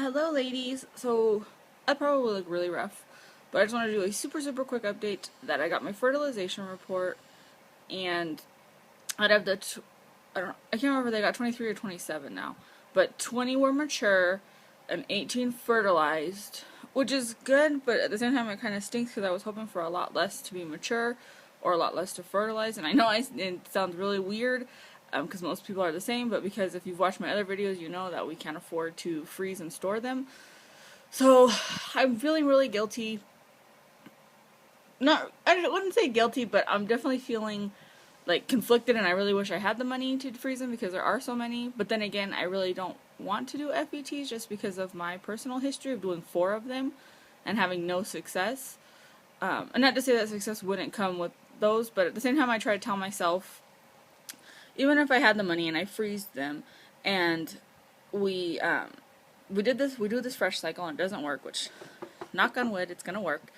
Hello ladies, so I probably look really rough, but I just want to do a super quick update that I got my fertilization report, and out of I can't remember if they got 23 or 27 now, but 20 were mature and 18 fertilized, which is good, but at the same time it kind of stinks because I was hoping for a lot less to be mature or a lot less to fertilize, and I know it sounds really weird, because most people are the same, but because if you've watched my other videos, you know that we can't afford to freeze and store them. So I'm feeling really guilty. I wouldn't say guilty, but I'm definitely feeling like conflicted, and I really wish I had the money to freeze them because there are so many. But then again, I really don't want to do FETs just because of my personal history of doing 4 of them and having no success. And not to say that success wouldn't come with those, but at the same time, I try to tell myself, even if I had the money and I freezed them, and we do this fresh cycle and it doesn't work, which, knock on wood, it's gonna work.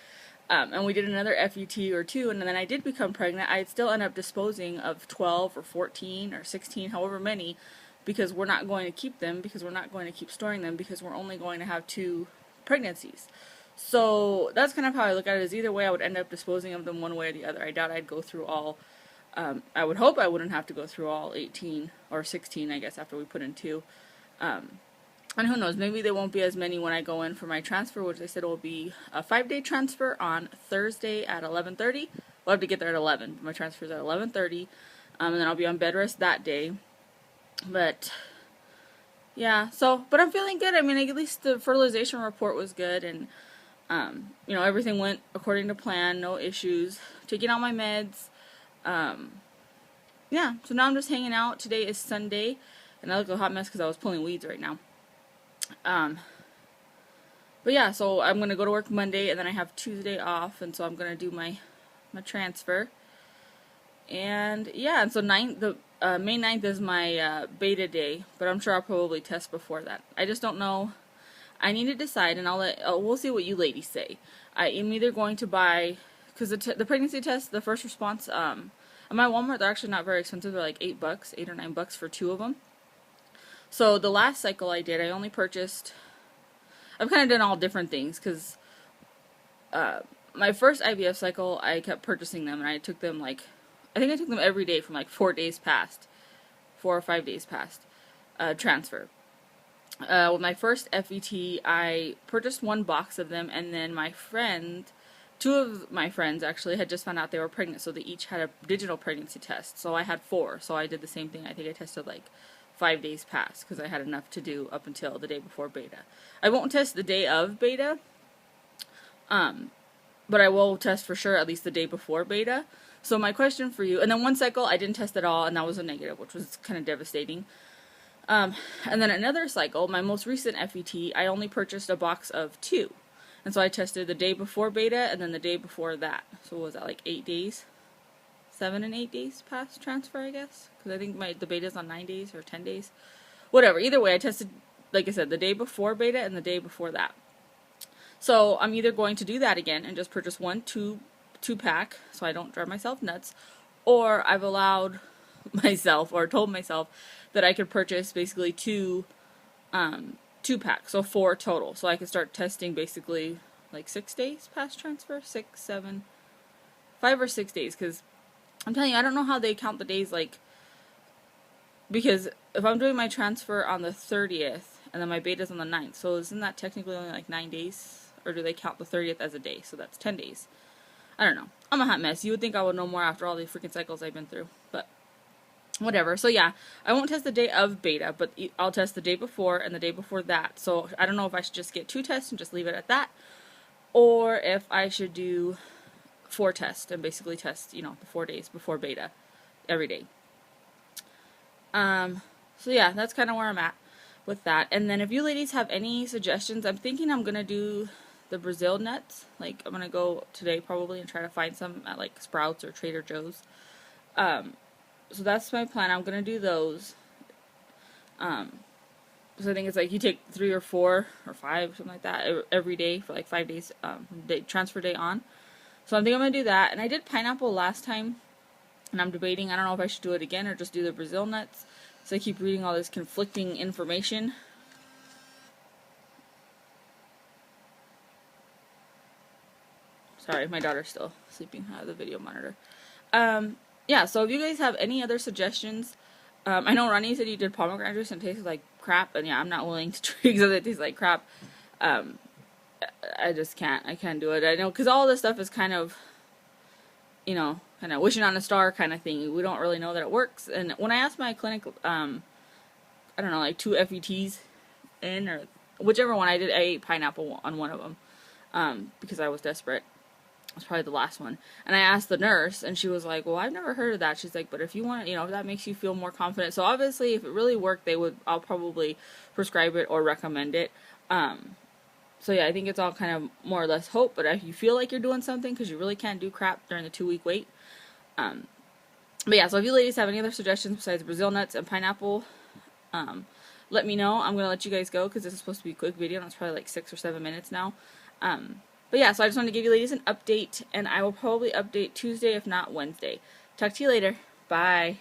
And we did another FET or 2, and then I did become pregnant. I'd still end up disposing of 12 or 14 or 16, however many, because we're not going to keep them, because we're not going to keep storing them, because we're only going to have 2 pregnancies. So that's kind of how I look at it, is either way I would end up disposing of them one way or the other. I doubt I'd go through all, I would hope I wouldn't have to go through all 18 or 16, I guess, after we put in 2. And who knows, maybe there won't be as many when I go in for my transfer, which they said will be a 5-day transfer on Thursday at 11:30. We'll have to get there at 11. My transfer's at 11:30, and then I'll be on bed rest that day. But yeah, but I'm feeling good. I mean, at least the fertilization report was good, and everything went according to plan, no issues. Taking all my meds. Yeah, so now I'm just hanging out. Today is Sunday, and I look a hot mess because I was pulling weeds right now. But yeah, so I'm going to go to work Monday, and then I have Tuesday off, and so I'm going to do my transfer. And yeah, and so May 9th is my beta day, but I'm sure I'll probably test before that. I just don't know. I need to decide, and we'll see what you ladies say. I am either going to buy, because the pregnancy test, the first response, at my Walmart, they're actually not very expensive. They're like $8, $8 or $9 for 2 of them. So the last cycle I did, I only purchased, I've kind of done all different things, because my first IVF cycle, I kept purchasing them, and I took them I think I took them every day from 4 days past, 4 or 5 days past, transfer. With my first FET, I purchased 1 box of them, and then two of my friends actually had just found out they were pregnant, so they each had a digital pregnancy test. So I had 4, so I did the same thing. I think I tested 5 days past, because I had enough to do up until the day before beta. I won't test the day of beta, but I will test for sure at least the day before beta. So my question for you, and then 1 cycle I didn't test at all, and that was a negative, which was kind of devastating. And then another cycle, my most recent FET, I only purchased a box of 2. And so I tested the day before beta, and then the day before that. So what was that, 8 days? 7 and 8 days past transfer, I guess, because I think the beta's on 9 days or 10 days, whatever. Either way, I tested, like I said, the day before beta and the day before that. So I'm either going to do that again and just purchase 1 2-pack so I don't drive myself nuts, or I've allowed myself or told myself that I could purchase basically 2 2-packs, so 4 total, so I could start testing basically 6 days past transfer, 6, 7, 5 or 6 days, because I'm telling you, I don't know how they count the days, because if I'm doing my transfer on the 30th, and then my beta's on the 9th, so isn't that technically only 9 days? Or do they count the 30th as a day? So that's 10 days. I don't know. I'm a hot mess. You would think I would know more after all the freaking cycles I've been through, but whatever. So yeah, I won't test the day of beta, but I'll test the day before and the day before that. So I don't know if I should just get 2 tests and just leave it at that, or if I should do 4 tests and basically test, the 4 days before beta every day. So yeah, that's kind of where I'm at with that. And then if you ladies have any suggestions, I'm thinking I'm going to do the Brazil nuts. I'm going to go today probably and try to find some at Sprouts or Trader Joe's. So that's my plan. I'm going to do those. So I think it's you take 3 or 4 or 5, something like that, every day for 5 days, transfer day on. So I think I'm going to do that. And I did pineapple last time, and I'm debating, I don't know if I should do it again or just do the Brazil nuts. So I keep reading all this conflicting information. Sorry, my daughter's still sleeping out of the video monitor. Yeah, so if you guys have any other suggestions, I know Ronnie said you did pomegranate juice and it tasted like crap, and yeah, I'm not willing to drink something that tastes like crap. I just can't. I can't do it. I know, because all this stuff is kind of, you know, kind of wishing on a star kind of thing. We don't really know that it works. And when I asked my clinic, I don't know, like 2 FETs in, or whichever one I did, I ate pineapple on one of them, because I was desperate. It was probably the last one. And I asked the nurse, and she was like, well, I've never heard of that. She's like, but if you want, you know, if that makes you feel more confident. So obviously, if it really worked, I'll probably prescribe it or recommend it. So yeah, I think it's all kind of more or less hope, but if you feel like you're doing something, because you really can't do crap during the 2-week wait. But yeah, so if you ladies have any other suggestions besides Brazil nuts and pineapple, let me know. I'm going to let you guys go, because this is supposed to be a quick video, and it's probably like 6 or 7 minutes now. But yeah, so I just wanted to give you ladies an update, and I will probably update Tuesday, if not Wednesday. Talk to you later. Bye.